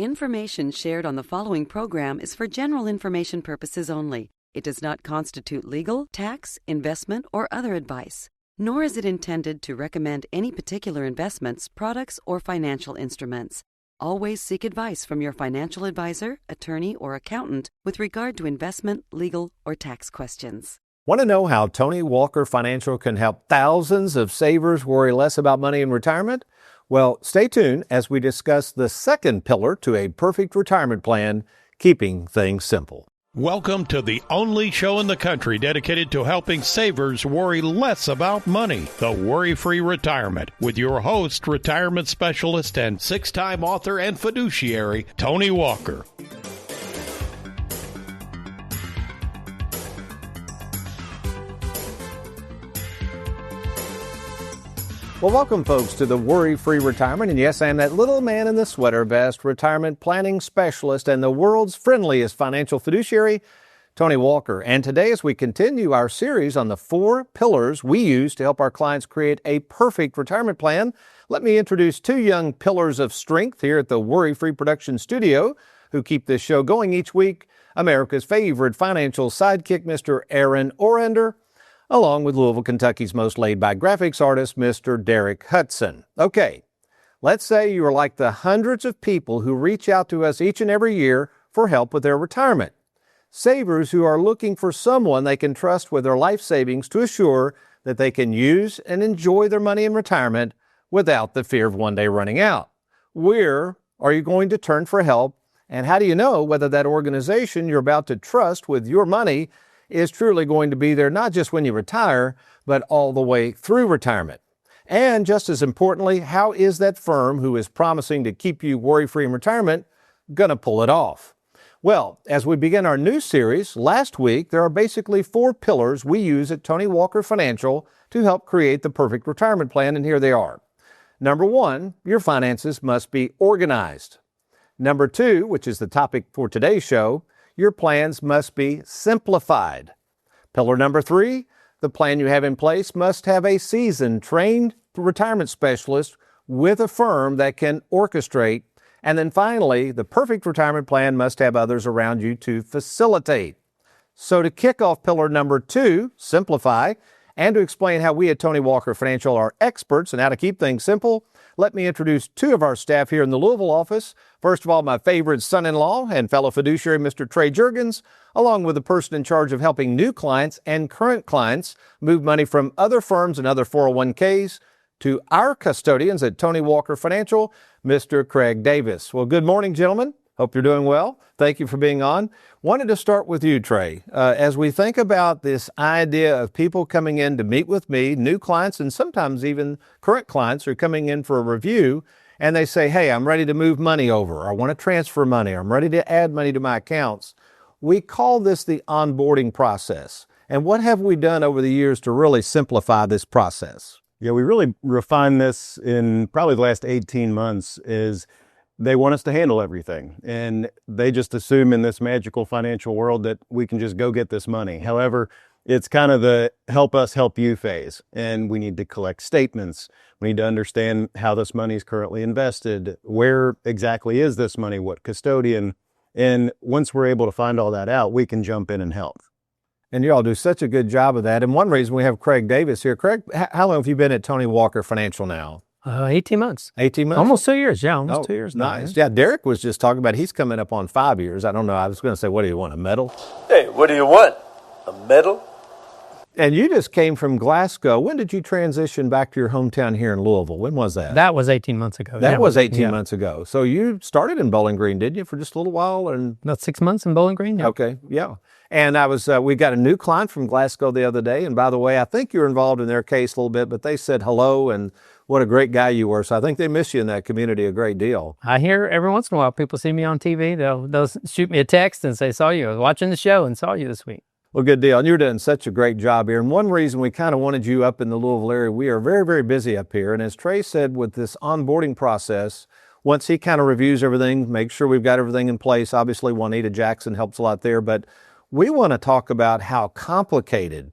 Information shared on the following program is for general information purposes only. It does not constitute legal, tax, investment, or other advice, nor is it intended to recommend any particular investments, products, or financial instruments. Always seek advice from your financial advisor, attorney, or accountant with regard to investment, legal, or tax questions. Want to know how Tony Walker Financial can help thousands of savers worry less about money in retirement? Well, stay tuned as we discuss the second pillar to a perfect retirement plan, keeping things simple. Welcome to the only show in the country dedicated to helping savers worry less about money, the Worry-Free Retirement, with your host, retirement specialist and six-time author and fiduciary, Tony Walker. Well, welcome, folks, to the Worry-Free Retirement. And yes, I am that little man in the sweater vest, retirement planning specialist, and the world's friendliest financial fiduciary, Tony Walker. And today, as we continue our series on the 4 pillars we use to help our clients create a perfect retirement plan, let me introduce 2 young pillars of strength here at the Worry-Free Production Studio who keep this show going each week. America's favorite financial sidekick, Mr. Aaron Orender, along with Louisville, Kentucky's most laid-back graphics artist, Mr. Derek Hudson. Okay, let's say you are like the hundreds of people who reach out to us each and every year for help with their retirement. Savers who are looking for someone they can trust with their life savings to assure that they can use and enjoy their money in retirement without the fear of one day running out. Where are you going to turn for help, and how do you know whether that organization you're about to trust with your money is truly going to be there not just when you retire, but all the way through retirement? And just as importantly, how is that firm who is promising to keep you worry-free in retirement going to pull it off? Well, as we begin our new series, last week, there are basically 4 pillars we use at Tony Walker Financial to help create the perfect retirement plan, and here they are. Number 1, your finances must be organized. Number 2, which is the topic for today's show, your plans must be simplified. Pillar number 3, the plan you have in place must have a seasoned, trained retirement specialist with a firm that can orchestrate. And then finally, the perfect retirement plan must have others around you to facilitate. So to kick off pillar number 2, simplify, and to explain how we at Tony Walker Financial are experts in how to keep things simple, let me introduce 2 of our staff here in the Louisville office. First of all, my favorite son-in-law and fellow fiduciary, Mr. Trey Juergens, along with the person in charge of helping new clients and current clients move money from other firms and other 401ks to our custodians at Tony Walker Financial, Mr. Craig Davis. Well, good morning, gentlemen. Hope you're doing well. Thank you for being on. Wanted to start with you, Trey. As we think about this idea of people coming in to meet with me, new clients and sometimes even current clients are coming in for a review, and they say, hey, I'm ready to move money over. I want to transfer money. I'm ready to add money to my accounts. We call this the onboarding process. And what have we done over the years to really simplify this process? Yeah, we really refined this in probably the last 18 months. Is they want us to handle everything, and they just assume in this magical financial world that we can just go get this money. However, it's kind of the help us help you phase, and we need to collect statements. We need to understand how this money is currently invested. Where exactly is this money? What custodian? And once we're able to find all that out, we can jump in and help. And you all do such a good job of that. And one reason we have Craig Davis here. Craig, how long have you been at Tony Walker Financial now? 18 months. 18 months? Almost 2 years. Yeah, almost 2 years now. Nice. Yeah, Derek was just talking about he's coming up on 5 years. I don't know. I was going to say, what do you want, a medal? Hey, what do you want? A medal? And you just came from Glasgow. When did you transition back to your hometown here in Louisville? When was that? That was 18 months ago. That was 18 months ago. So you started in Bowling Green, didn't you, for just a little while? And about 6 months in Bowling Green. Yeah. Okay, yeah. And we got a new client from Glasgow the other day. And by the way, I think you're involved in their case a little bit, but they said hello and what a great guy you were. So I think they miss you in that community a great deal. I hear every once in a while people see me on TV. They'll shoot me a text and say, saw you. I was watching the show and saw you this week. Well, good deal. And you're doing such a great job here. And one reason we kind of wanted you up in the Louisville area, we are very, very busy up here. And as Trey said, with this onboarding process, once he kind of reviews everything, make sure we've got everything in place. Obviously, Juanita Jackson helps a lot there. But we want to talk about how complicated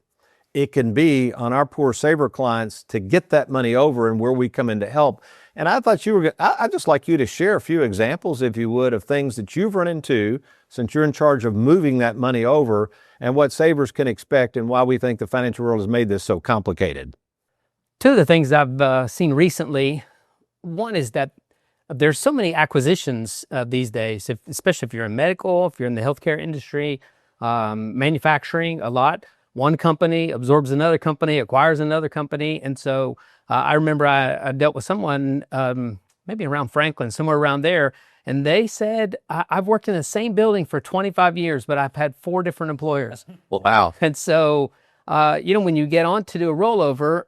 it can be on our poor saver clients to get that money over and where we come in to help. And I thought you were, I'd just like you to share a few examples, if you would, of things that you've run into since you're in charge of moving that money over, and what savers can expect and why we think the financial world has made this so complicated. Two of the things I've seen recently, one is that there's so many acquisitions these days, especially if you're in medical, if you're in the healthcare industry, manufacturing, a lot. One company absorbs another company, acquires another company. And so I remember I dealt with someone, maybe around Franklin, somewhere around there, and they said, I've worked in the same building for 25 years, but I've had 4 different employers. Wow. And so, when you get on to do a rollover,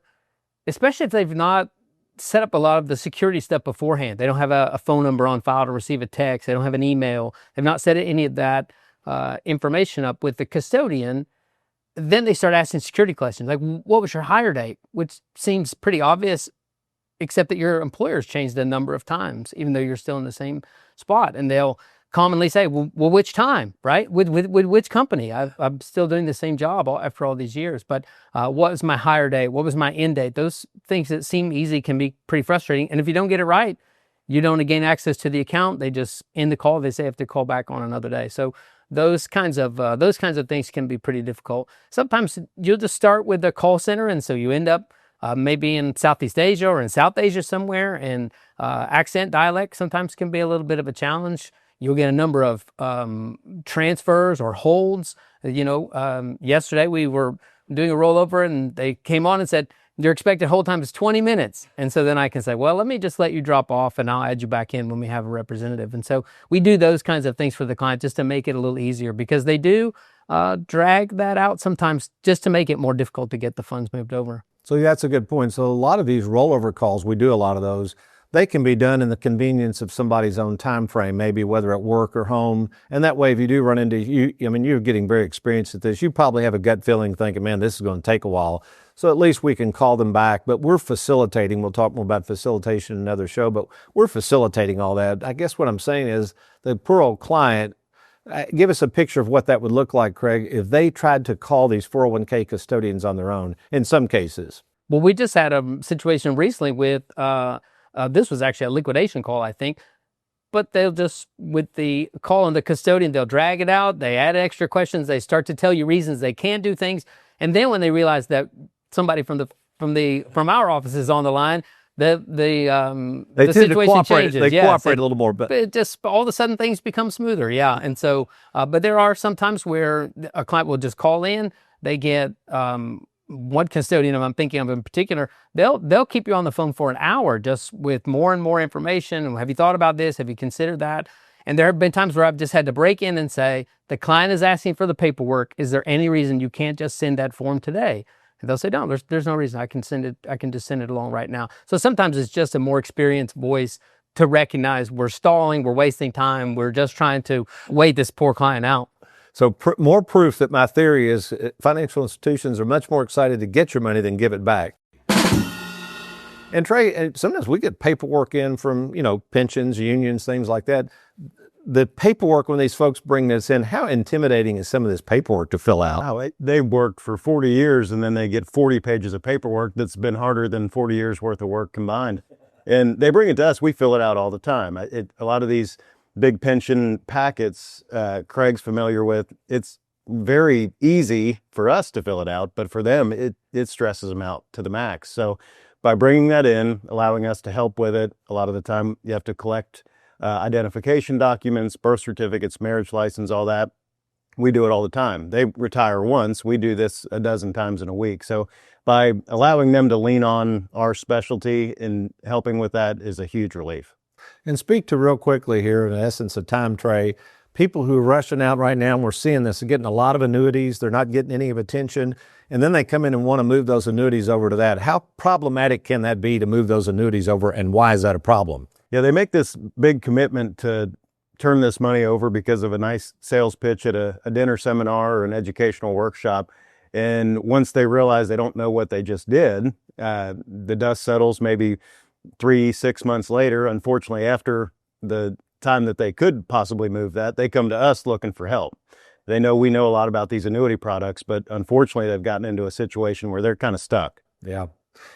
especially if they've not set up a lot of the security stuff beforehand, they don't have a phone number on file to receive a text, they don't have an email, they've not set any of that information up with the custodian, then they start asking security questions like, what was your hire date? Which seems pretty obvious, except that your employer's changed a number of times, even though you're still in the same spot. And they'll commonly say, well, which time, right? With which company? I'm still doing the same job after all these years. But what was my hire date? What was my end date? Those things that seem easy can be pretty frustrating. And if you don't get it right, you don't gain access to the account. They just end the call. They say have to call back on another day. So those kinds of things can be pretty difficult. Sometimes you'll just start with the call center, and so you end up maybe in Southeast Asia or in South Asia somewhere, and accent dialect sometimes can be a little bit of a challenge. You'll get a number of transfers or holds. Yesterday we were doing a rollover, and they came on and said, your expected hold time is 20 minutes. And so then I can say, well, let me just let you drop off and I'll add you back in when we have a representative. And so we do those kinds of things for the client just to make it a little easier, because they do drag that out sometimes just to make it more difficult to get the funds moved over. So that's a good point. So a lot of these rollover calls, we do a lot of those. They can be done in the convenience of somebody's own time frame, maybe whether at work or home. And that way, if you do run into, you're getting very experienced at this. You probably have a gut feeling thinking, man, this is going to take a while. So at least we can call them back. But we're facilitating. We'll talk more about facilitation in another show, but we're facilitating all that. I guess what I'm saying is the poor old client, give us a picture of what that would look like, Craig, if they tried to call these 401k custodians on their own in some cases. Well, we just had a situation recently with, this was actually a liquidation call, I think, but they'll just, with the call on the custodian, they'll drag it out. They add extra questions. They start to tell you reasons they can't do things. And then when they realize that somebody from our office is on the line, the situation changes. They cooperate a little more, but it just all of a sudden things become smoother. Yeah. And so, but there are some times where a client will just call in, they get, one custodian I'm thinking of in particular, they'll keep you on the phone for an hour just with more and more information. Have you thought about this? Have you considered that? And there have been times where I've just had to break in and say, the client is asking for the paperwork. Is there any reason you can't just send that form today? And they'll say, no, there's no reason. I can send it. I can just send it along right now. So sometimes it's just a more experienced voice to recognize we're stalling, we're wasting time, we're just trying to wait this poor client out. So more proof that my theory is financial institutions are much more excited to get your money than give it back. And Trey, sometimes we get paperwork in from, pensions, unions, things like that. The paperwork, when these folks bring this in, how intimidating is some of this paperwork to fill out? Oh, they worked for 40 years and then they get 40 pages of paperwork that's been harder than 40 years worth of work combined. And they bring it to us. We fill it out all the time. A lot of these big pension packets, Craig's familiar with, it's very easy for us to fill it out, but for them, it stresses them out to the max. So by bringing that in, allowing us to help with it, a lot of the time you have to collect identification documents, birth certificates, marriage license, all that. We do it all the time. They retire once. We do this a dozen times in a week. So by allowing them to lean on our specialty in helping with that is a huge relief. And speak to real quickly here, in essence of time, Trey, people who are rushing out right now, and we're seeing this, are getting a lot of annuities. They're not getting any of attention. And then they come in and want to move those annuities over to that. How problematic can that be to move those annuities over, and why is that a problem? Yeah, they make this big commitment to turn this money over because of a nice sales pitch at a dinner seminar or an educational workshop. And once they realize they don't know what they just did, the dust settles maybe 3-6 months later. Unfortunately, after the time that they could possibly move that, they come to us looking for help. They know we know a lot about these annuity products, but unfortunately, they've gotten into a situation where they're kind of stuck. Yeah.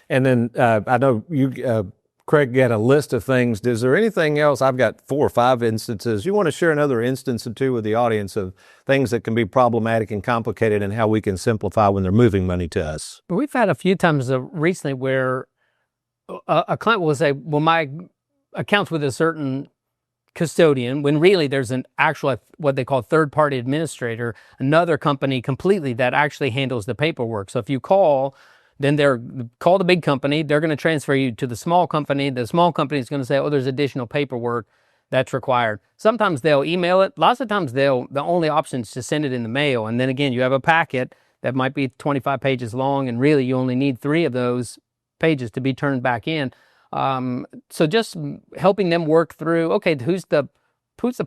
And then I know you, Craig got a list of things. Is there anything else? I've got 4 or 5 instances. You want to share another instance or two with the audience of things that can be problematic and complicated and how we can simplify when they're moving money to us? But we've had a few times recently where a client will say, well, my account's with a certain custodian, when really there's an actual, what they call third-party administrator, another company completely that actually handles the paperwork. So if you call, then call the big company, they're going to transfer you to the small company. The small company is going to say, oh, there's additional paperwork that's required. Sometimes they'll email it. Lots of times the only option is to send it in the mail. And then again, you have a packet that might be 25 pages long, and really you only need 3 of those pages to be turned back in. So just helping them work through, okay, who's the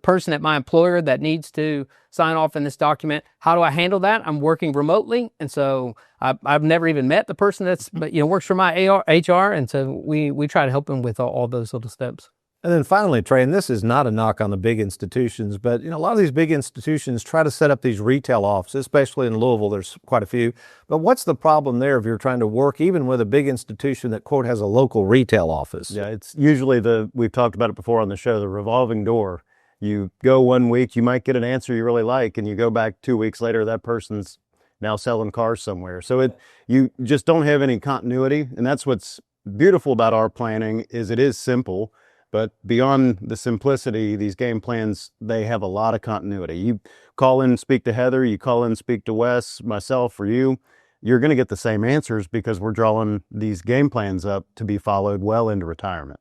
person at my employer that needs to sign off in this document? How do I handle that? I'm working remotely, and so I've never even met the person that's works for my HR, and so we try to help them with all those little steps. And then finally, Trey, and this is not a knock on the big institutions, but a lot of these big institutions try to set up these retail offices, especially in Louisville. There's quite a few. But what's the problem there if you're trying to work even with a big institution that, quote, has a local retail office? Yeah, it's usually we've talked about it before on the show, the revolving door. You go 1 week, you might get an answer you really like, and you go back 2 weeks later, that person's now selling cars somewhere. So you just don't have any continuity, and that's what's beautiful about our planning is it is simple. But beyond the simplicity, these game plans, they have a lot of continuity. You call in and speak to Heather, you call in and speak to Wes, myself, or you're going to get the same answers because we're drawing these game plans up to be followed well into retirement.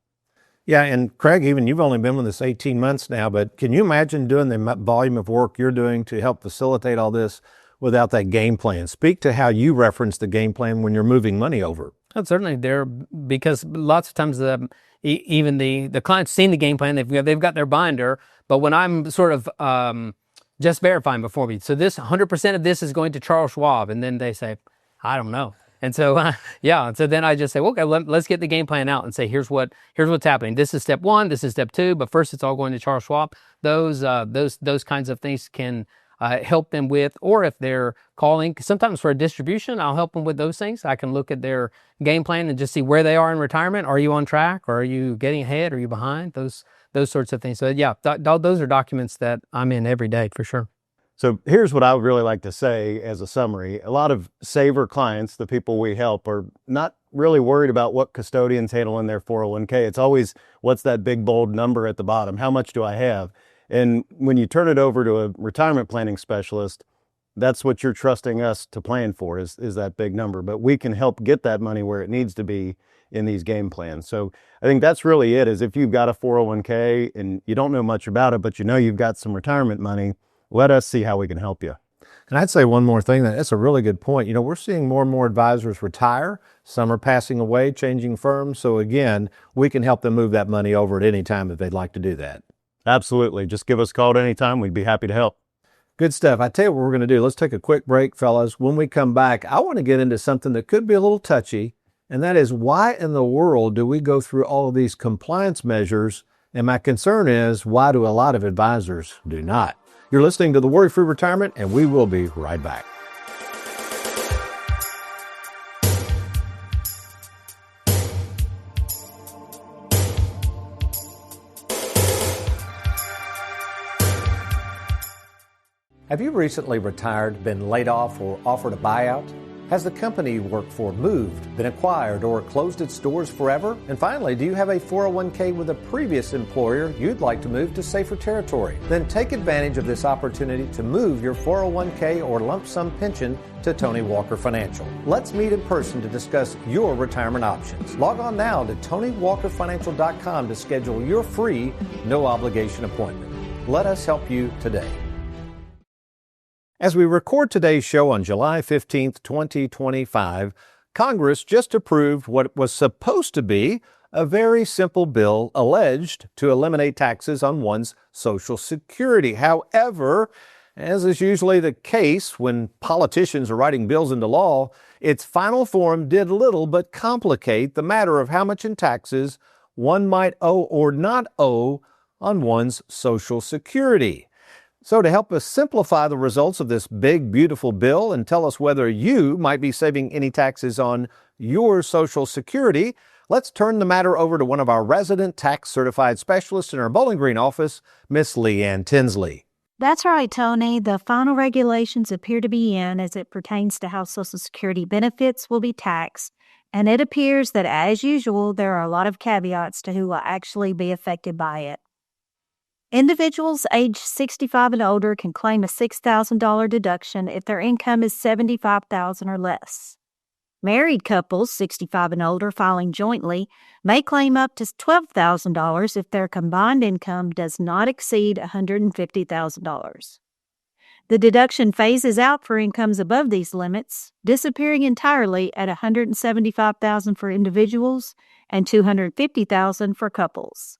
Yeah, and Craig, even you've only been with us 18 months now, but can you imagine doing the volume of work you're doing to help facilitate all this without that game plan? Speak to how you reference the game plan when you're moving money over. Certainly there, because lots of times even the client's seen the game plan, they've got their binder, but when I'm sort of just verifying before me, so this 100% of this is going to Charles Schwab, and then they say, I don't know. And so, and so then I just say, okay, let's get the game plan out and say, here's what's happening. This is step 1, this is step 2, but first it's all going to Charles Schwab. Those kinds of things can help them with, or if they're calling, sometimes for a distribution, I'll help them with those things. I can look at their game plan and just see where they are in retirement. Are you on track? Or are you getting ahead? Are you behind? Those sorts of things. So yeah, those are documents that I'm in every day for sure. So here's what I would really like to say as a summary. A lot of saver clients, the people we help, are not really worried about what custodians handle in their 401k. It's always, what's that big bold number at the bottom? How much do I have? And when you turn it over to a retirement planning specialist, that's what you're trusting us to plan for is that big number. But we can help get that money where it needs to be in these game plans. So I think that's really it, is if you've got a 401k and you don't know much about it, but you've got some retirement money, let us see how we can help you. And I'd say one more thing, that's a really good point. We're seeing more and more advisors retire. Some are passing away, changing firms. So again, we can help them move that money over at any time if they'd like to do that. Absolutely. Just give us a call at any time. We'd be happy to help. Good stuff. I tell you what we're going to do. Let's take a quick break, fellas. When we come back, I want to get into something that could be a little touchy, and that is, why in the world do we go through all of these compliance measures? And my concern is, why do a lot of advisors do not? You're listening to The Worry-Free Retirement, and we will be right back. Have you recently retired, been laid off, or offered a buyout? Has the company you work for moved, been acquired, or closed its doors forever? And finally, do you have a 401k with a previous employer you'd like to move to safer territory? Then take advantage of this opportunity to move your 401k or lump sum pension to Tony Walker Financial. Let's meet in person to discuss your retirement options. Log on now to TonyWalkerFinancial.com to schedule your free, no obligation appointment. Let us help you today. As we record today's show on July 15th, 2025, Congress just approved what was supposed to be a very simple bill alleged to eliminate taxes on one's Social Security. However, as is usually the case when politicians are writing bills into law, its final form did little but complicate the matter of how much in taxes one might owe or not owe on one's Social Security. So to help us simplify the results of this big, beautiful bill and tell us whether you might be saving any taxes on your Social Security, Let's turn the matter over to one of our resident tax certified specialists in our Bowling Green office, Miss Leanne Tinsley. That's right, Tony. The final regulations appear to be in as it pertains to how Social Security benefits will be taxed, and it appears that, as usual, there are a lot of caveats to who will actually be affected by it. Individuals aged 65 and older can claim a $6,000 deduction if their income is $75,000 or less. Married couples 65 and older filing jointly may claim up to $12,000 if their combined income does not exceed $150,000. The deduction phases out for incomes above these limits, disappearing entirely at $175,000 for individuals and $250,000 for couples.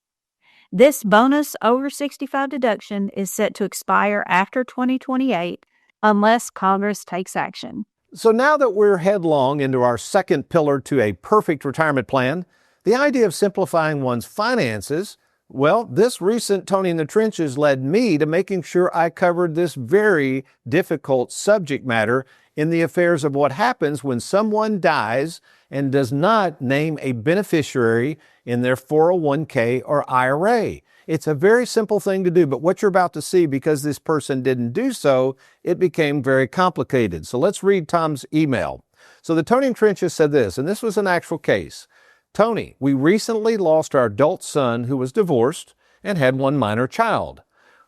This bonus over 65 deduction is set to expire after 2028 unless Congress takes action. So now that we're headlong into our second pillar to a perfect retirement plan, the idea of simplifying one's finances, well, this recent Tony in the Trenches led me to making sure I covered this very difficult subject matter in the affairs of what happens when someone dies and does not name a beneficiary in their 401k or IRA. It's a very simple thing to do, but what you're about to see, because this person didn't do so, it became very complicated. So let's read Tom's email. So the Tony in Trenches said this, and this was an actual case. Tony, we recently lost our adult son who was divorced and had one minor child.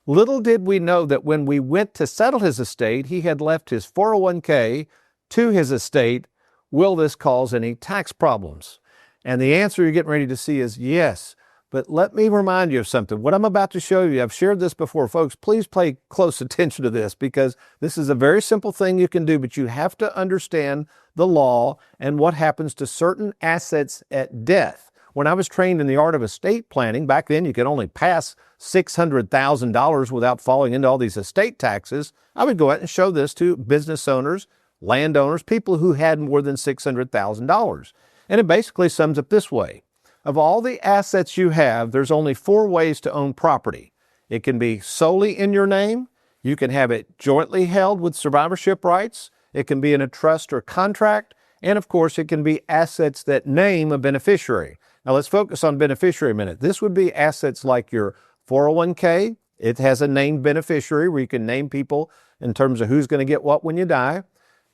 Little did we know that when we went to settle his estate, he had left his 401k to his estate. Will this cause any tax problems? And the answer you're getting ready to see is yes. But let me remind you of something. What I'm about to show you, I've shared this before. Folks, please pay close attention to this because this is a very simple thing you can do, but you have to understand the law and what happens to certain assets at death. When I was trained in the art of estate planning, back then you could only pass $600,000 without falling into all these estate taxes. I would go out and show this to business owners, landowners, people who had more than $600,000. And it basically sums up this way. Of all the assets you have, there's only 4 ways to own property. It can be solely in your name. You can have it jointly held with survivorship rights. It can be in a trust or contract. And of course, it can be assets that name a beneficiary. Now let's focus on beneficiary a minute. This would be assets like your 401k. It has a named beneficiary where you can name people in terms of who's going to get what when you die.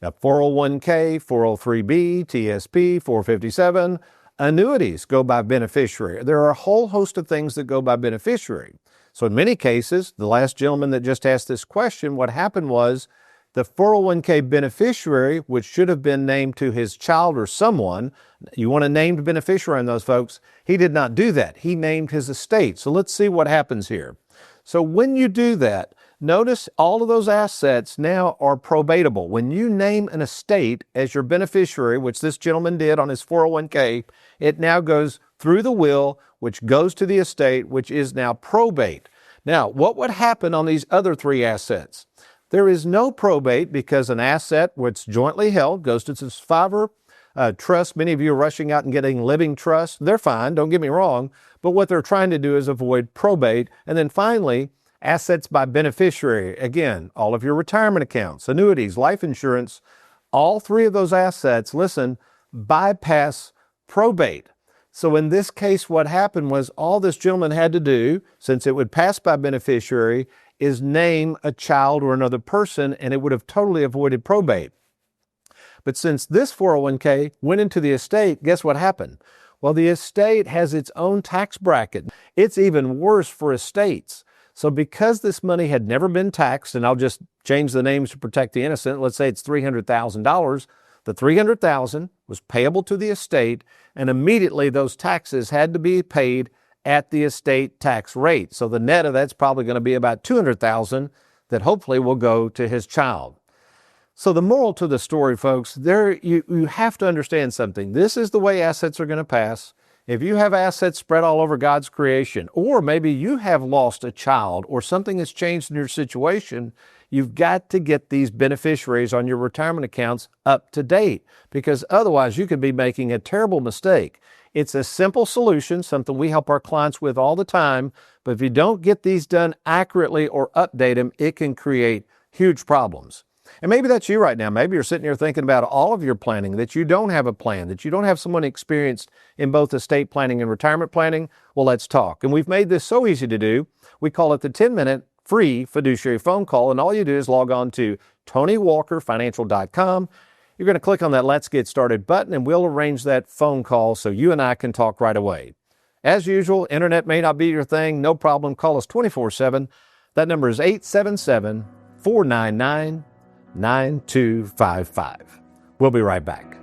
Now 401k, 403b, TSP, 457. Annuities go by beneficiary. There are a whole host of things that go by beneficiary. So in many cases, the last gentleman that just asked this question, what happened was the 401k beneficiary, which should have been named to his child or someone, you want a named beneficiary on those folks, he did not do that. He named his estate. So let's see what happens here. So when you do that, notice all of those assets now are probatable. When you name an estate as your beneficiary, which this gentleman did on his 401k, it now goes through the will, which goes to the estate, which is now probate. Now, what would happen on these other 3 assets? There is no probate because an asset which jointly held goes to the survivor trust. Many of you are rushing out and getting living trust. They're fine, don't get me wrong, but what they're trying to do is avoid probate. And then finally, assets by beneficiary. Again, all of your retirement accounts, annuities, life insurance, all 3 of those assets, listen, bypass probate. So in this case, what happened was all this gentleman had to do, since it would pass by beneficiary, is name a child or another person, and it would have totally avoided probate. But since this 401k went into the estate, guess what happened? Well, the estate has its own tax bracket. It's even worse for estates. So because this money had never been taxed, and I'll just change the names to protect the innocent, let's say it's $300,000, the $300,000 was payable to the estate, and immediately those taxes had to be paid at the estate tax rate. So the net of that's probably going to be about $200,000 that hopefully will go to his child. So the moral to the story, folks, you have to understand something. This is the way assets are going to pass. If you have assets spread all over God's creation, or maybe you have lost a child or something has changed in your situation, you've got to get these beneficiaries on your retirement accounts up to date, because otherwise you could be making a terrible mistake. It's a simple solution, something we help our clients with all the time, but if you don't get these done accurately or update them, it can create huge problems. And maybe that's you right now. Maybe you're sitting here thinking about all of your planning, that you don't have a plan, that you don't have someone experienced in both estate planning and retirement planning. Well, let's talk. And we've made this so easy to do. We call it the 10-minute free fiduciary phone call. And all you do is log on to TonyWalkerFinancial.com. You're going to click on that Let's Get Started button, and we'll arrange that phone call so you and I can talk right away. As usual, internet may not be your thing. No problem. Call us 24/7. That number is 877-499-9255. We'll be right back.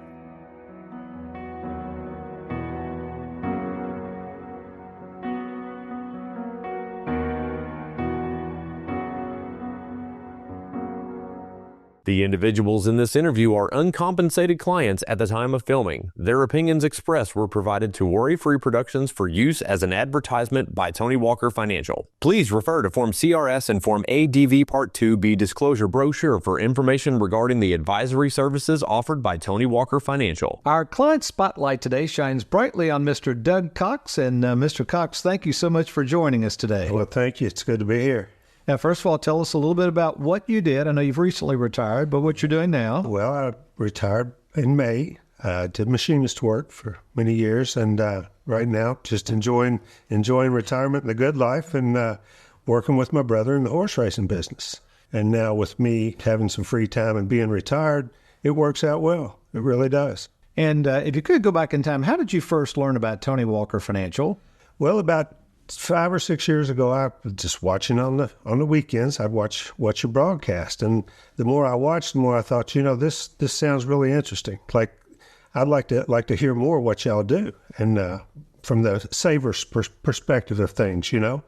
The individuals in this interview are uncompensated clients at the time of filming. Their opinions expressed were provided to Worry Free Productions for use as an advertisement by Tony Walker Financial. Please refer to Form CRS and Form ADV Part 2B Disclosure Brochure for information regarding the advisory services offered by Tony Walker Financial. Our client spotlight today shines brightly on Mr. Doug Cox. And Mr. Cox, thank you so much for joining us today. Well, thank you. It's good to be here. Now, first of all, tell us a little bit about what you did. I know you've recently retired, but what you're doing now. Well, I retired in May. Did machinist work for many years, and right now just enjoying retirement and the good life, and working with my brother in the horse racing business. And now with me having some free time and being retired, it works out well. It really does. And if you could go back in time, how did you first learn about Tony Walker Financial? Well, about 5 or 6 years ago, I was just watching on the weekends. I'd watch your broadcast, and the more I watched, the more I thought, this sounds really interesting. Like I'd like to hear more what y'all do, and from the saver's perspective of things, and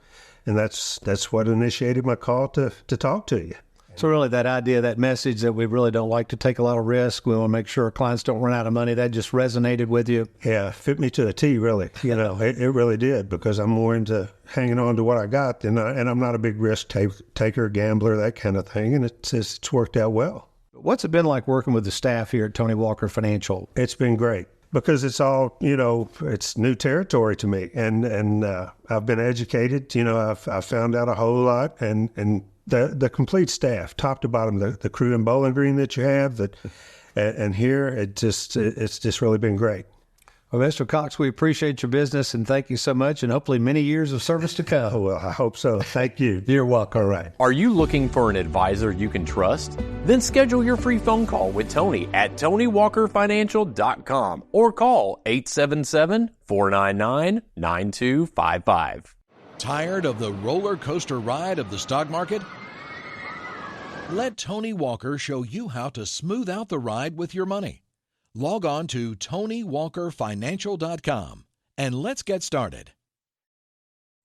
that's what initiated my call to talk to you. So really that idea, that message that we really don't like to take a lot of risk, we want to make sure our clients don't run out of money, that just resonated with you? Yeah, fit me to a T, really. It really did, because I'm more into hanging on to what I got, and I'm not a big risk taker, gambler, that kind of thing, and it's worked out well. What's it been like working with the staff here at Tony Walker Financial? It's been great, because it's all, it's new territory to me, and I've been educated, I've found out a whole lot, and the complete staff, top to bottom, the crew in Bowling Green that you have, and here, it's just really been great. Well, Mr. Cox, we appreciate your business, and thank you so much, and hopefully many years of service to come. Oh, well, I hope so. Thank you. You're welcome. All right. Are you looking for an advisor you can trust? Then schedule your free phone call with Tony at TonyWalkerFinancial.com or call 877-499-9255. Tired of the roller coaster ride of the stock market? Let Tony Walker show you how to smooth out the ride with your money. Log on to TonyWalkerFinancial.com and let's get started.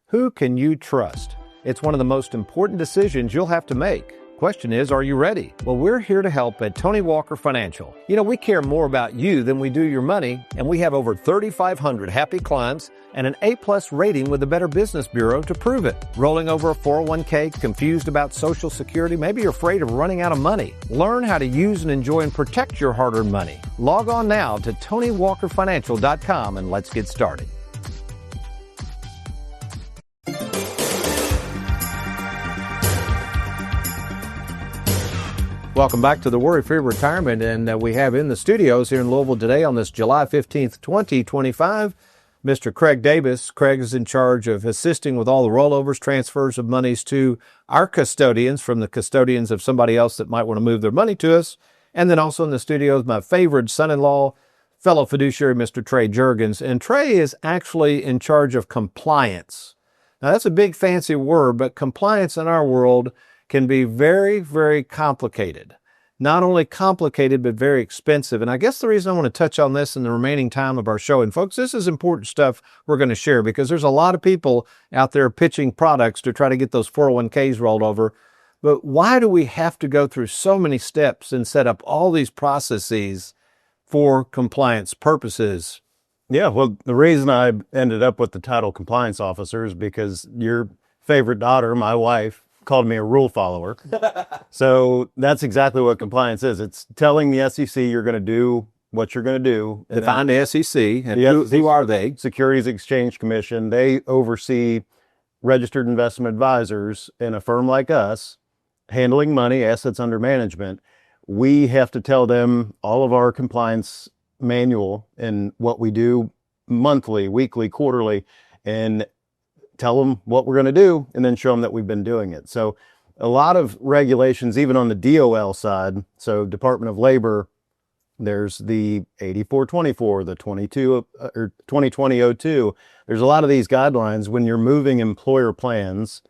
Who can you trust? It's one of the most important decisions you'll have to make. Question is, are you ready? Well, we're here to help at Tony Walker Financial. We care more about you than we do your money, and we have over 3,500 happy clients and an A-plus rating with the Better Business Bureau to prove it. Rolling over a 401k, confused about Social Security, maybe you're afraid of running out of money. Learn how to use and enjoy and protect your hard-earned money. Log on now to TonyWalkerFinancial.com and let's get started. Welcome back to the Worry Free Retirement, and we have in the studios here in Louisville today on this July 15th, 2025, Mr. Craig Davis. Craig is in charge of assisting with all the rollovers, transfers of monies to our custodians from the custodians of somebody else that might want to move their money to us. And then also in the studios, my favorite son-in-law, fellow fiduciary, Mr. Trey Juergens. And Trey is actually in charge of compliance. Now, that's a big fancy word, but compliance in our world can be very, very complicated. Not only complicated, but very expensive. And I guess the reason I want to touch on this in the remaining time of our show, and folks, this is important stuff we're going to share because there's a lot of people out there pitching products to try to get those 401ks rolled over. But why do we have to go through so many steps and set up all these processes for compliance purposes? Yeah, well, the reason I ended up with the title compliance officer is because your favorite daughter, my wife, called me a rule follower. So that's exactly what compliance is. It's telling the SEC you're going to do what you're going to do. Define the SEC. And who are they? Securities Exchange Commission. They oversee registered investment advisors in a firm like us, handling money, assets under management. we have to tell them all of our compliance manual and what we do monthly, weekly, quarterly, and tell them what we're going to do and then show them that we've been doing it. So a lot of regulations, even on the DOL side, so Department of Labor, there's the 8424, the 2020-02. There's a lot of these guidelines. When you're moving employer plans,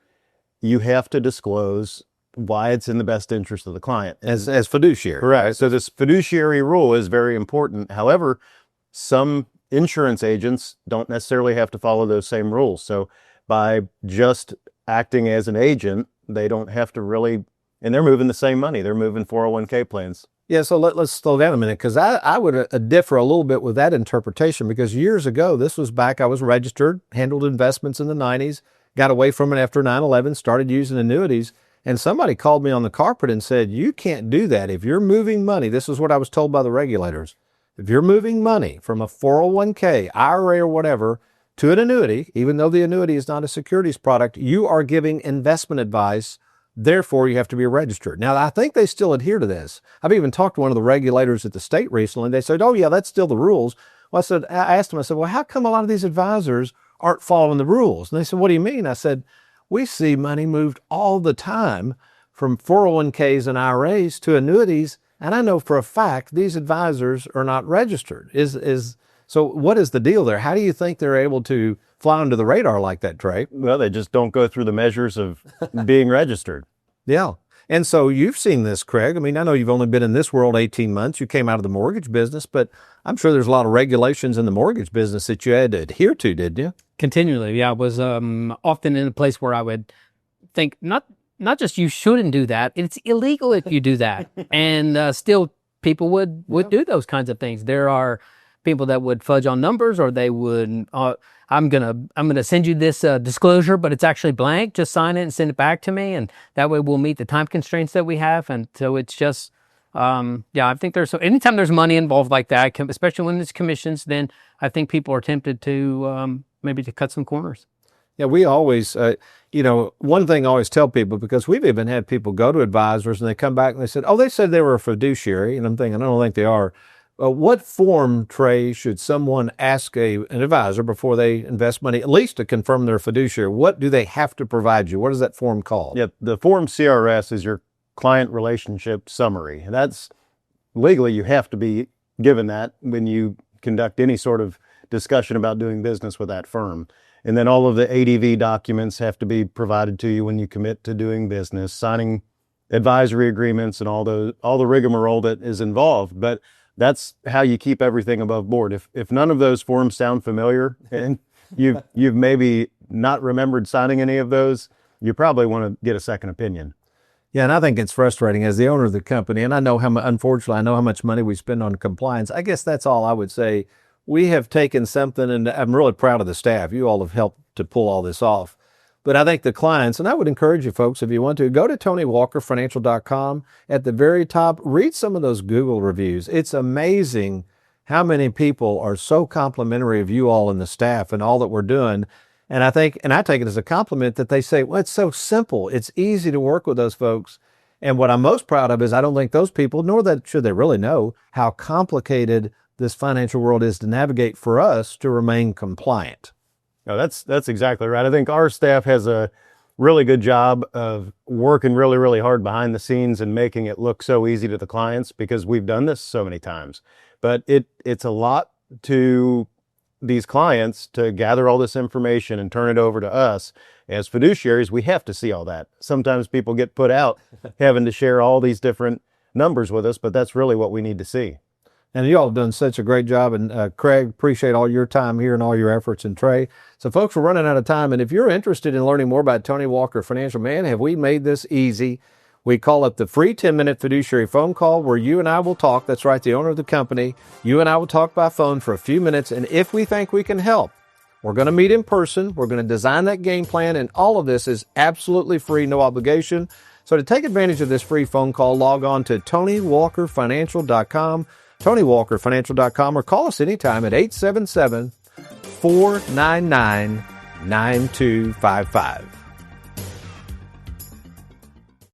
you have to disclose why it's in the best interest of the client. As fiduciary. Correct. Right? So this fiduciary rule is very important. However, some insurance agents don't necessarily have to follow those same rules. So by just acting as an agent, they don't have to really, and they're moving the same money. They're moving 401k plans. Yeah, so let's slow down a minute, because I would differ a little bit with that interpretation, because years ago, this was back, I was registered, handled investments in the 90s, got away from it after 9/11, started using annuities, and somebody called me on the carpet and said, you can't do that. If you're moving money, this is what I was told by the regulators, if you're moving money from a 401k, IRA or whatever, to an annuity, even though the annuity is not a securities product, you are giving investment advice. Therefore, you have to be registered. Now, I think they still adhere to this. I've even talked to one of the regulators at the state recently. They said, oh, yeah, that's still the rules. Well, I asked them, I said, well, how come a lot of these advisors aren't following the rules? And they said, what do you mean? I said, we see money moved all the time from 401ks and IRAs to annuities. And I know for a fact these advisors are not registered. So what is the deal there? How do you think they're able to fly under the radar like that, Trey? Well, they just don't go through the measures of being registered. Yeah. And so you've seen this, Craig. I mean, I know you've only been in this world 18 months. You came out of the mortgage business, but I'm sure there's a lot of regulations in the mortgage business that you had to adhere to, didn't you? Continually. Yeah. I was often in a place where I would think, not just you shouldn't do that, it's illegal if you do that. And still people would do those kinds of things. There are people that would fudge on numbers, or they would, I'm gonna send you this disclosure, but it's actually blank. Just sign it and send it back to me, and that way we'll meet the time constraints that we have. And so it's just, I think anytime there's money involved like that, especially when it's commissions, then I think people are tempted to maybe to cut some corners. Yeah, we always, one thing I always tell people, because we've even had people go to advisors and they come back and they said, oh, they said they were a fiduciary, and I'm thinking, I don't think they are. What form, Trey, should someone ask an advisor before they invest money, at least to confirm their fiduciary? What do they have to provide you? What is that form called? Yeah, the form CRS is your client relationship summary. That's legally, you have to be given that when you conduct any sort of discussion about doing business with that firm. And then all of the ADV documents have to be provided to you when you commit to doing business, signing advisory agreements and all the rigmarole that is involved. But that's how you keep everything above board. If none of those forms sound familiar and you've maybe not remembered signing any of those, you probably want to get a second opinion. Yeah, and I think it's frustrating as the owner of the company, and unfortunately, I know how much money we spend on compliance. I guess that's all I would say. We have taken something, and I'm really proud of the staff. You all have helped to pull all this off. But I think the clients, and I would encourage you folks, if you want to, go to TonyWalkerFinancial.com. At the very top, read some of those Google reviews. It's amazing how many people are so complimentary of you all and the staff and all that we're doing. And I take it as a compliment that they say, well, it's so simple. It's easy to work with those folks. And what I'm most proud of is I don't think those people, nor that should they really know, how complicated this financial world is to navigate for us to remain compliant. No, that's exactly right. I think our staff has a really good job of working really, really hard behind the scenes and making it look so easy to the clients, because we've done this so many times. But it's a lot to these clients to gather all this information and turn it over to us. As fiduciaries, we have to see all that. Sometimes people get put out having to share all these different numbers with us, but that's really what we need to see. And you all have done such a great job. And Craig, appreciate all your time here and all your efforts. And Trey, so folks, we're running out of time. And if you're interested in learning more about Tony Walker Financial, man, have we made this easy? We call it the free 10-minute fiduciary phone call, where you and I will talk. That's right, the owner of the company. You and I will talk by phone for a few minutes. And if we think we can help, we're going to meet in person. We're going to design that game plan. And all of this is absolutely free, no obligation. So to take advantage of this free phone call, log on to TonyWalkerFinancial.com. TonyWalkerFinancial.com, or call us anytime at 877-499-9255.